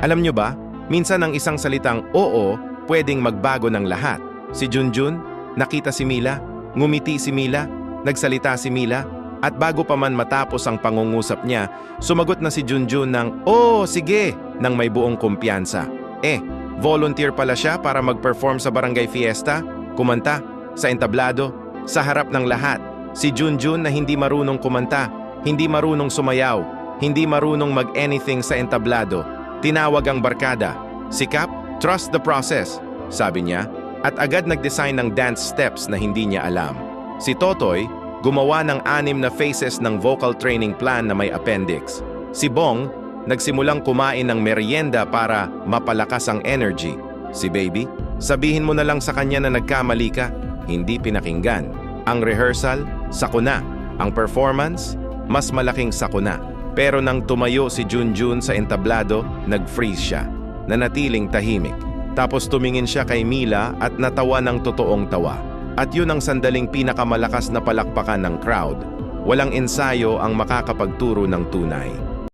Alam nyo ba, minsan ang isang salitang oo pwedeng magbago ng lahat. Si Junjun, nakita si Mila, ngumiti si Mila, nagsalita si Mila, at bago pa man matapos ang pangungusap niya, sumagot na si Junjun ng, "Oo, sige," nang may buong kumpiyansa. Volunteer pala siya para mag-perform sa barangay fiesta, kumanta, sa entablado, sa harap ng lahat. Si Junjun na hindi marunong kumanta, hindi marunong sumayaw, hindi marunong mag-anything sa entablado. Tinawag ang barkada. Si Cap, "Trust the process," sabi niya, at agad nag-design ng dance steps na hindi niya alam. Si Totoy, gumawa ng 6 na phases ng vocal training plan na may appendix. Si Bong, nagsimulang kumain ng merienda para mapalakas ang energy. Si Baby, sabihin mo na lang sa kanya na nagkamali ka, hindi pinakinggan. Ang rehearsal, sakuna. Ang performance, mas malaking sakuna. Pero nang tumayo si Junjun sa entablado, nag-freeze siya, nanatiling tahimik. Tapos tumingin siya kay Mila at natawa ng totoong tawa. At yun ang sandaling pinakamalakas na palakpakan ng crowd. Walang ensayo ang makakapagturo ng tunay.